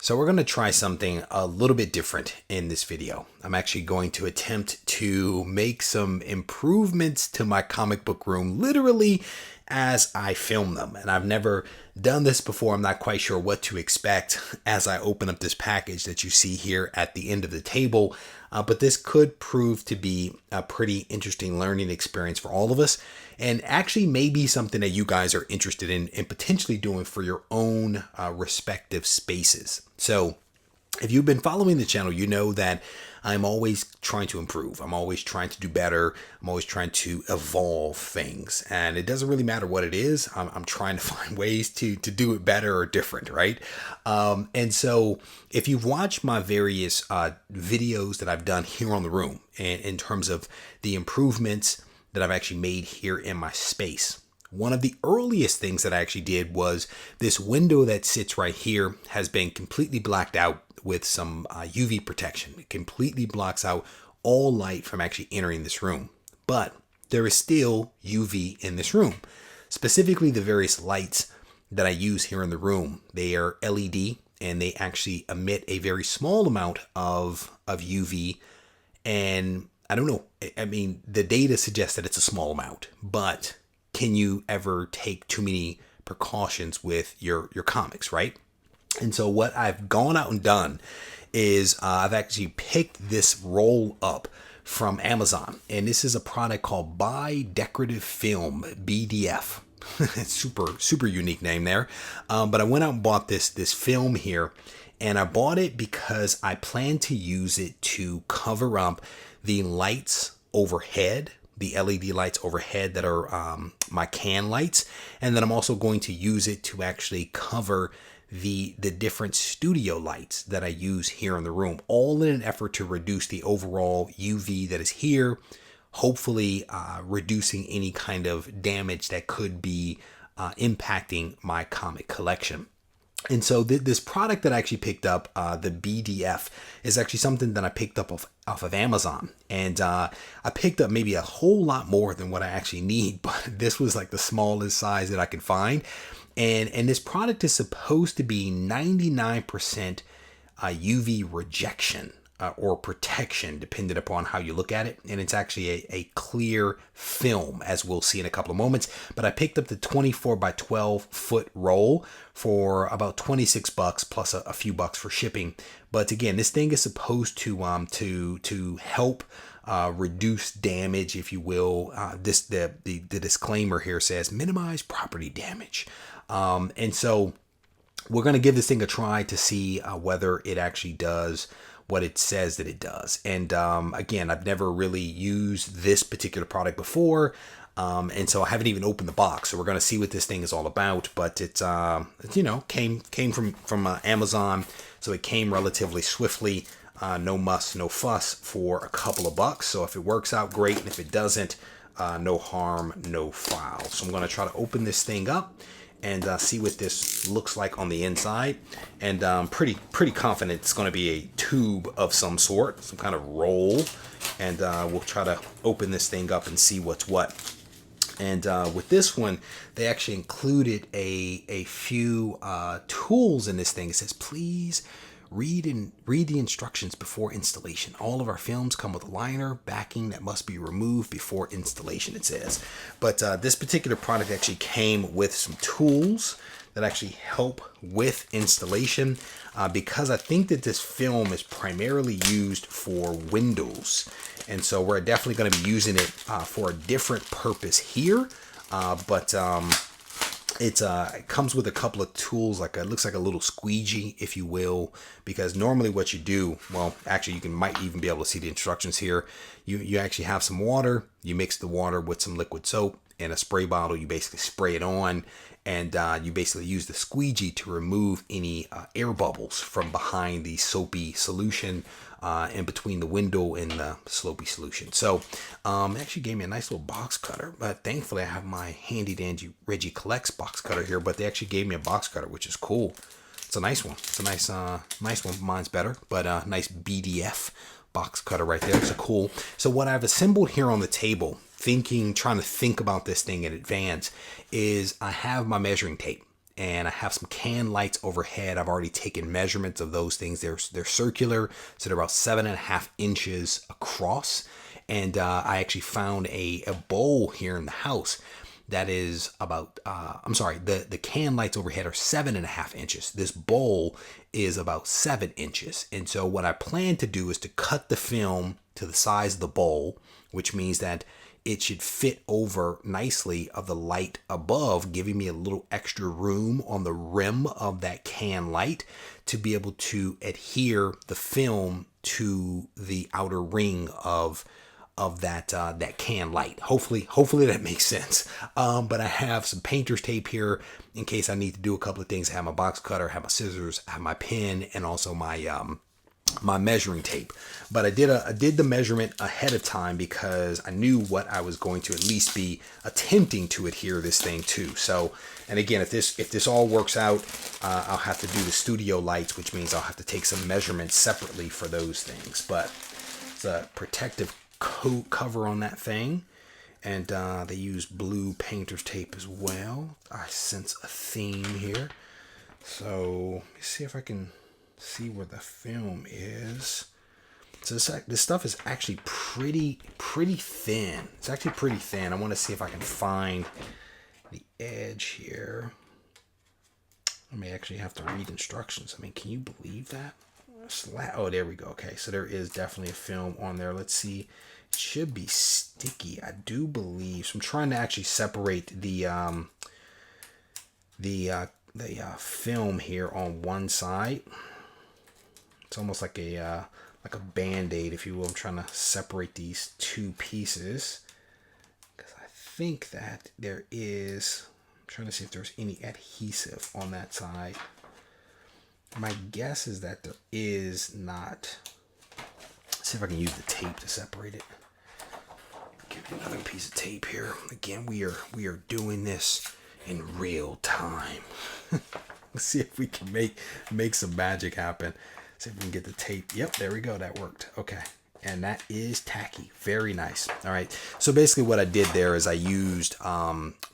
So we're going to try something a little bit different in this video. I'm actually going to attempt to make some improvements to my comic book room literally as I film them. And I've never done this before. I'm not quite sure what to expect as I open up this package that you see here at the end of the table. But this could prove to be a pretty interesting learning experience for all of us, and actually maybe something that you guys are interested in and potentially doing for your own respective spaces. So if you've been following the channel, you know that I'm always trying to improve. I'm always trying to do better. I'm always trying to evolve things. And it doesn't really matter what it is. I'm trying to find ways to do it better or different, right? And so if you've watched my various videos that I've done here on the room, and in terms of the improvements that I've actually made here in my space, one of the earliest things that I actually did was this window that sits right here has been completely blacked out with some UV protection. It completely blocks out all light from actually entering this room. But there is still UV in this room. Specifically, the various lights that I use here in the room, they are LED and they actually emit a very small amount of UV. And I don't know, I mean, the data suggests that it's a small amount, but can you ever take too many precautions with your comics, right? And so what I've gone out and done is I've actually picked this roll up from Amazon. And this is a product called Bi-Decorative Film, BDF. Super unique name there. But I went out and bought this film here. And I bought it because I plan to use it to cover up the lights overhead, the LED lights overhead that are my can lights. And then I'm also going to use it to actually cover the different studio lights that I use here in the room, all in an effort to reduce the overall UV that is here, hopefully reducing any kind of damage that could be impacting my comic collection. And so this product that I actually picked up, the BDF, is actually something that I picked up off of Amazon. And I picked up maybe a whole lot more than what I actually need, but this was like the smallest size that I could find. And this product is supposed to be 99% UV rejection or protection, depending upon how you look at it. And it's actually a clear film, as we'll see in a couple of moments. But I picked up the 24 by 12 foot roll for about 26 bucks plus a few bucks for shipping. But again, this thing is supposed to help reduce damage, if you will. The disclaimer here says minimize property damage. And so we're going to give this thing a try to see whether it actually does what it says that it does. And again, I've never really used this particular product before. And so I haven't even opened the box. So we're going to see what this thing is all about. But it's came from Amazon. So it came relatively swiftly. No muss, no fuss for a couple of bucks. So if it works out, great. And if it doesn't, no harm, no foul. So I'm going to try to open this thing up and see what this looks like on the inside. And I'm pretty confident it's going to be a tube of some sort, some kind of roll. And we'll try to open this thing up and see what's what. And with this one, they actually included a few tools in this thing. It says, please read the instructions before installation. All of our films come with a liner backing that must be removed before installation, it says. But this particular product actually came with some tools that actually help with installation because I think that this film is primarily used for windows. And so we're definitely going to be using it for a different purpose here. But it comes with a couple of tools, it looks like a little squeegee, if you will, because normally what you do, well, actually might even be able to see the instructions here. You actually have some water, you mix the water with some liquid soap in a spray bottle, you basically spray it on, and you basically use the squeegee to remove any air bubbles from behind the soapy solution in between the window and the slopey solution. So it actually gave me a nice little box cutter, but thankfully I have my handy dandy Regie Collects box cutter here, but they actually gave me a box cutter, which is cool. It's a nice one. It's a nice one. Mine's better, but a nice BDF box cutter right there. So cool. So what I've assembled here on the table, trying to think about this thing in advance, is I have my measuring tape. and I have some can lights overhead. I've already taken measurements of those things. They're circular, so they're about 7.5 inches across. And I actually found a bowl here in the house that is about, I'm sorry, the can lights overhead are 7.5 inches. This bowl is about 7 inches. And so what I plan to do is to cut the film to the size of the bowl, which means that it should fit over nicely of the light above, giving me a little extra room on the rim of that can light to be able to adhere the film to the outer ring of that can light. Hopefully that makes sense. But I have some painter's tape here in case I need to do a couple of things. I have my box cutter, I have my scissors, I have my pen, and also my measuring tape. But I did the measurement ahead of time because I knew what I was going to at least be attempting to adhere this thing to. So, and again, if this all works out, I'll have to do the studio lights, which means I'll have to take some measurements separately for those things. But it's a protective coat cover on that thing, and they use blue painter's tape as well. I sense a theme here, so let me see if I can see where the film is. So this stuff is actually pretty thin. It's actually pretty thin. I want to see if I can find the edge here. I may actually have to read instructions. I mean, can you believe that? Oh, there we go. Okay, so there is definitely a film on there. Let's see. It should be sticky, I do believe. So I'm trying to actually separate the film here on one side. It's almost like a band-aid, if you will. I'm trying to separate these two pieces because I think that there is. I'm trying to see if there's any adhesive on that side. My guess is that there is not. Let's see if I can use the tape to separate it. Give me another piece of tape here. Again, we are doing this in real time. Let's see if we can make some magic happen. See if we can get the tape. Yep, there we go. That worked. Okay. And that is tacky. Very nice. All right. So basically what I did there is I used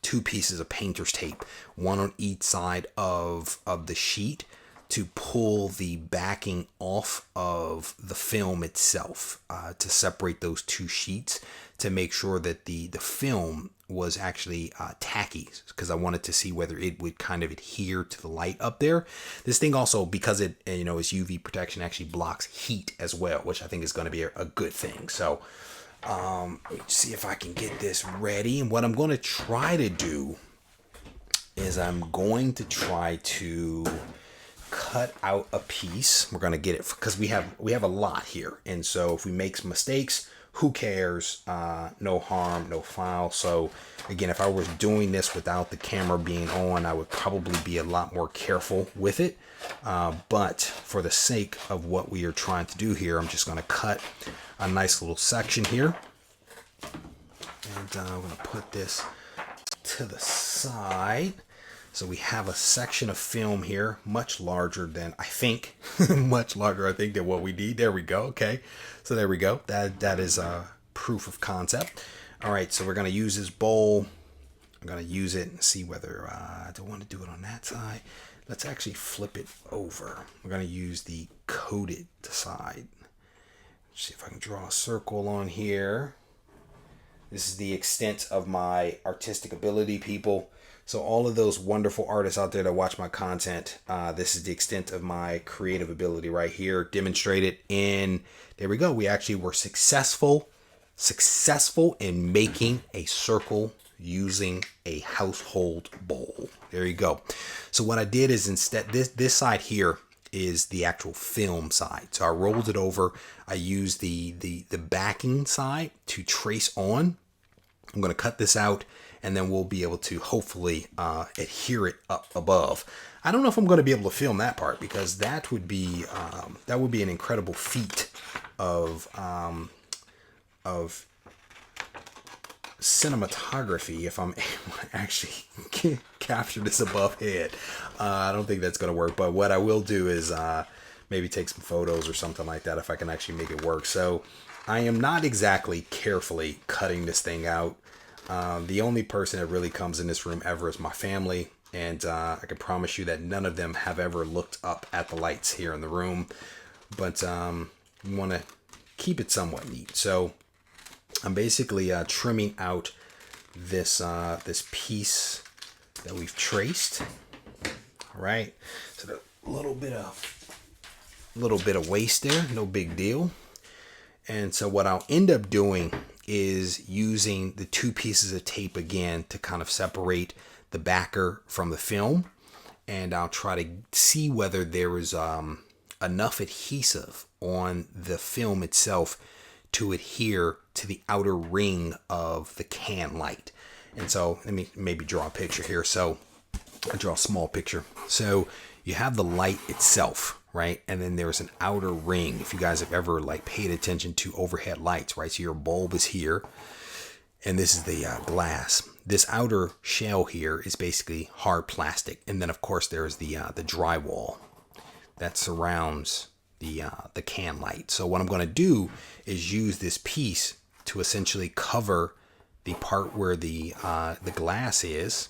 two pieces of painter's tape, one on each side of the sheet, to pull the backing off of the film itself, to separate those two sheets, to make sure that the film was actually tacky, because I wanted to see whether it would kind of adhere to the light up there. This thing also, because it is UV protection, actually blocks heat as well, which I think is going to be a good thing. So let's see if I can get this ready. And what I'm going to try to do is I'm going to try to cut out a piece. We're going to get it because we have a lot here, and so if we make some mistakes, who cares? No harm, no foul. So again, if I was doing this without the camera being on, I would probably be a lot more careful with it. But for the sake of what we are trying to do here, I'm just going to cut a nice little section here, and I'm going to put this to the side. So we have a section of film here, much larger than I think, much larger I think than what we need. There we go. Okay, so there we go. That is a proof of concept. All right, so we're gonna use this bowl. I'm gonna use it and see whether I don't want to do it on that side. Let's actually flip it over. We're gonna use the coated side. Let's see if I can draw a circle on here. This is the extent of my artistic ability, people. So all of those wonderful artists out there that watch my content, this is the extent of my creative ability right here, demonstrated in, there we go. We actually were successful in making a circle using a household bowl. There you go. So what I did is instead, this side here is the actual film side. So I rolled it over. I used the backing side to trace on. I'm going to cut this out, and then we'll be able to hopefully adhere it up above. I don't know if I'm going to be able to film that part, because that would be an incredible feat of cinematography if I'm able to actually capture this above head. I don't think that's going to work, but what I will do is maybe take some photos or something like that if I can actually make it work. So I am not exactly carefully cutting this thing out. The only person that really comes in this room ever is my family. And I can promise you that none of them have ever looked up at the lights here in the room. But we want to keep it somewhat neat. So I'm basically trimming out this this piece that we've traced. All right, so a little bit of waste there, no big deal. And so what I'll end up doing is using the two pieces of tape again to kind of separate the backer from the film, and I'll try to see whether there is enough adhesive on the film itself to adhere to the outer ring of the can light. And so let me maybe draw a picture here. So I draw a small picture. So you have the light itself, right? And then there's an outer ring. If you guys have ever like paid attention to overhead lights, right? So your bulb is here, and this is the glass. This outer shell here is basically hard plastic, and then of course there's the drywall that surrounds the can light. So what I'm going to do is use this piece to essentially cover the part where the glass is,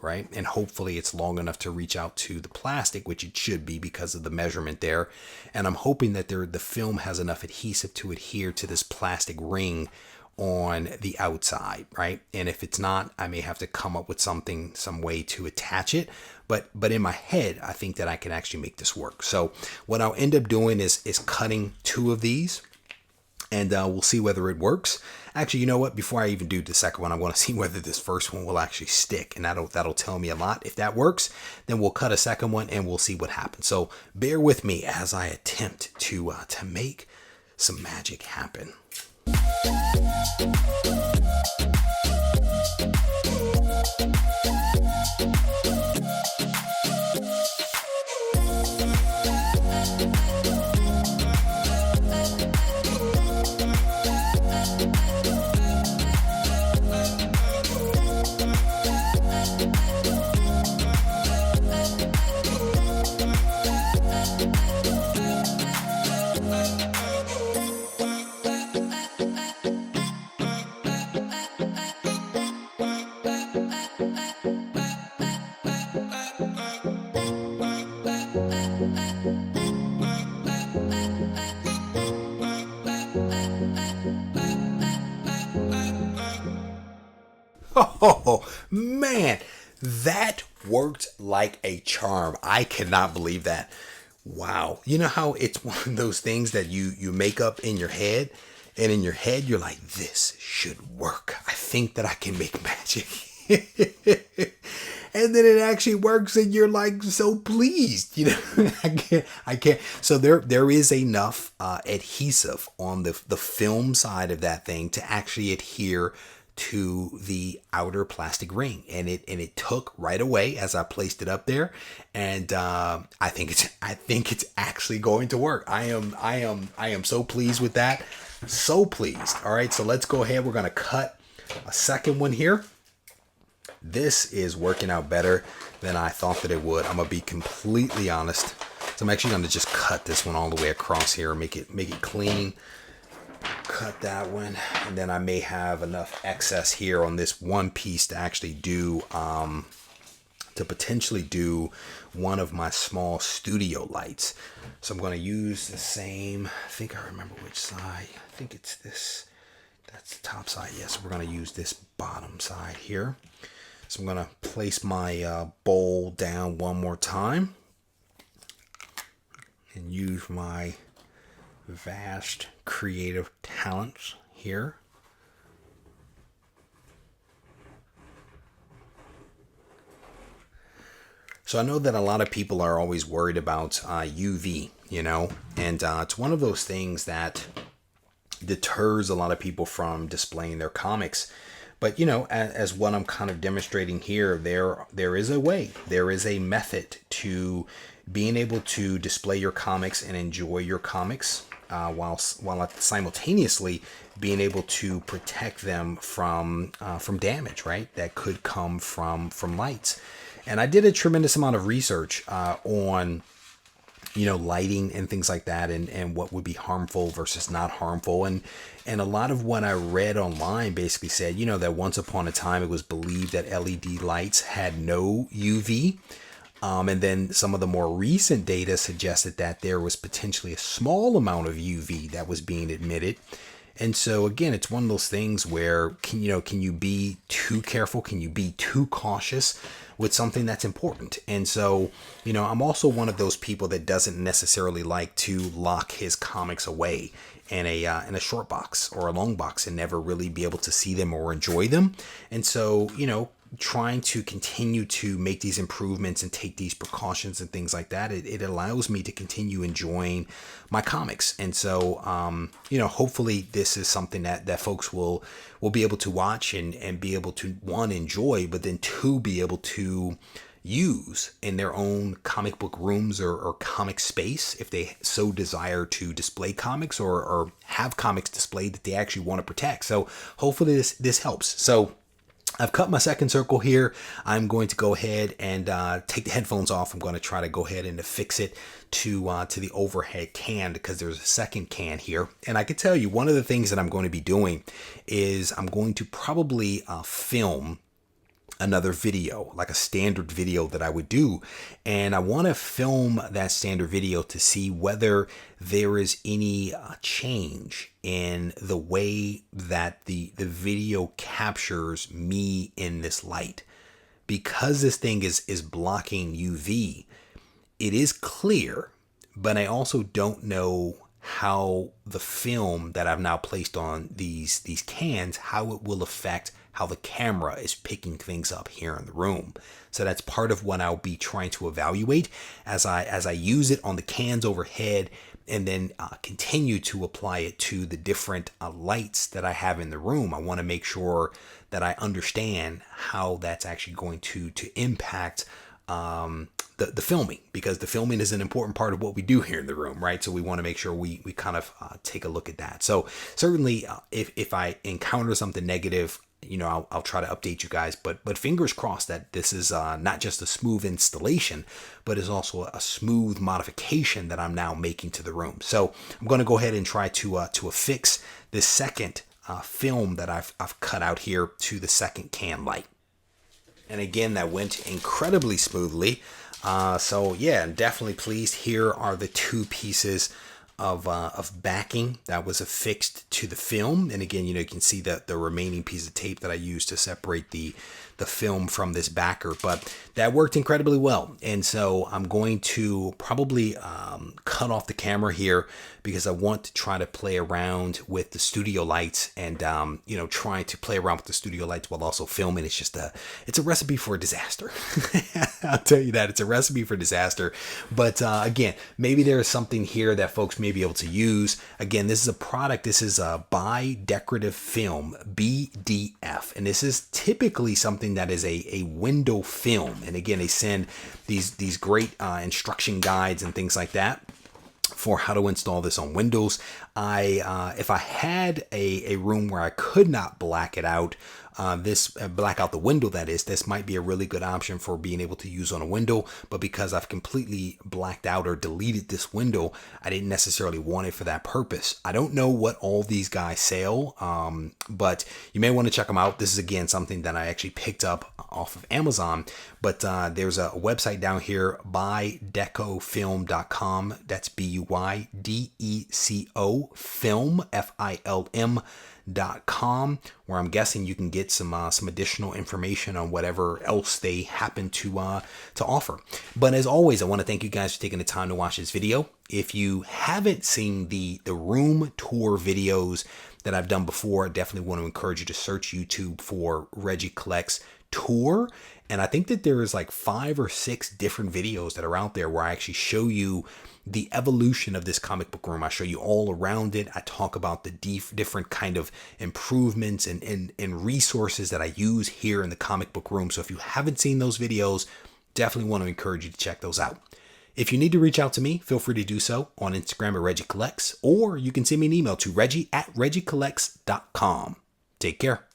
right? And hopefully it's long enough to reach out to the plastic, which it should be because of the measurement there. And I'm hoping that the film has enough adhesive to adhere to this plastic ring on the outside, right? And if it's not, I may have to come up with some way to attach it. But in my head, I think that I can actually make this work. So what I'll end up doing is cutting two of these, and we'll see whether it works. Actually, you know what? Before I even do the second one, I want to see whether this first one will actually stick, and that'll tell me a lot. If that works, then we'll cut a second one and we'll see what happens. So bear with me as I attempt to make some magic happen. Oh man, that worked like a charm. I cannot believe that. Wow. You know how it's one of those things that you make up in your head, and in your head you're like, this should work. I think that I can make magic. And then it actually works, and you're like so pleased, you know. I can't. So there is enough adhesive on the film side of that thing to actually adhere to the outer plastic ring, and it took right away as I placed it up there, and I think it's actually going to work. I am so pleased with that, so pleased. All right, so let's go ahead. We're gonna cut a second one here. This is working out better than I thought that it would. I'm gonna be completely honest. So I'm actually gonna just cut this one all the way across here, make it clean. Cut that one, and then I may have enough excess here on this one piece to actually do to potentially do one of my small studio lights. So I'm going to use the same, I think I remember which side. I think it's this. That's the top side. Yes, we're going to use this bottom side here. So I'm going to place my bowl down one more time and use my vast creative talents here. So I know that a lot of people are always worried about UV, you know, and it's one of those things that deters a lot of people from displaying their comics. But, you know, as what I'm kind of demonstrating here, there is a way, there is a method to being able to display your comics and enjoy your comics while simultaneously being able to protect them from damage, right? That could come from lights. And I did a tremendous amount of research on lighting and things like that, and what would be harmful versus not harmful. And a lot of what I read online basically said, that once upon a time it was believed that LED lights had no UV. And then some of the more recent data suggested that there was potentially a small amount of UV that was being emitted. And so again, it's one of those things where can you be too careful? Can you be too cautious with something that's important? And so, I'm also one of those people that doesn't necessarily like to lock his comics away in a short box or a long box and never really be able to see them or enjoy them. And so, trying to continue to make these improvements and take these precautions and things like that, it allows me to continue enjoying my comics. And so, hopefully this is something that folks will be able to watch and be able to, one, enjoy, but then two, be able to use in their own comic book rooms or comic space if they so desire to display comics or have comics displayed that they actually want to protect. So hopefully this helps. So I've cut my second circle here. I'm going to go ahead and take the headphones off. I'm going to try to go ahead and affix it to the overhead can, because there's a second can here. And I can tell you, one of the things that I'm going to be doing is I'm going to probably film another video, like a standard video that I would do. And I want to film that standard video to see whether there is any change in the way that the video captures me in this light. Because this thing is blocking UV, it is clear, but I also don't know how the film that I've now placed on these cans, how it will affect how the camera is picking things up here in the room. So that's part of what I'll be trying to evaluate as I use it on the cans overhead, and then continue to apply it to the different lights that I have in the room. I want to make sure that I understand how that's actually going to impact the filming, because the filming is an important part of what we do here in the room, right? So we want to make sure we kind of take a look at that. So certainly if I encounter something negative, I'll try to update you guys, but fingers crossed that this is not just a smooth installation, but is also a smooth modification that I'm now making to the room. So I'm going to go ahead and try to affix this second film that I've cut out here to the second can light. And again, that went incredibly smoothly. So yeah, definitely pleased. Here are the two pieces of backing that was affixed to the film. And again, you can see the remaining piece of tape that I used to separate the film from this backer, but that worked incredibly well. And so I'm going to probably cut off the camera here, because I want to try to play around with the studio lights and trying to play around with the studio lights while also filming. It's a recipe for a disaster. I'll tell you that, it's a recipe for disaster. But again, maybe there is something here that folks may be able to use. Again, this is a product. This is a bi-decorative film, BDF, and this is typically something that is a window film. And again, they send these great instruction guides and things like that for how to install this on windows. If I had a room where I could not black it out, black out the window, that is, this might be a really good option for being able to use on a window. But because I've completely blacked out or deleted this window, I didn't necessarily want it for that purpose. I don't know what all these guys sell, but you may want to check them out. This is again something that I actually picked up off of Amazon, but there's a website down here, bydecofilm.com. That's BUYDECO film, FILM.com, where I'm guessing you can get some additional information on whatever else they happen to offer. But as always, I want to thank you guys for taking the time to watch this video. If you haven't seen the room tour videos that I've done before, I definitely want to encourage you to search YouTube for Regie Collects Tour. And I think that there's like 5 or 6 different videos that are out there where I actually show you the evolution of this comic book room. I show you all around it. I talk about the different kind of improvements and resources that I use here in the comic book room. So if you haven't seen those videos, definitely want to encourage you to check those out. If you need to reach out to me, feel free to do so on Instagram at Regie Collects, or you can send me an email to reggie@regiecollects.com. Take care.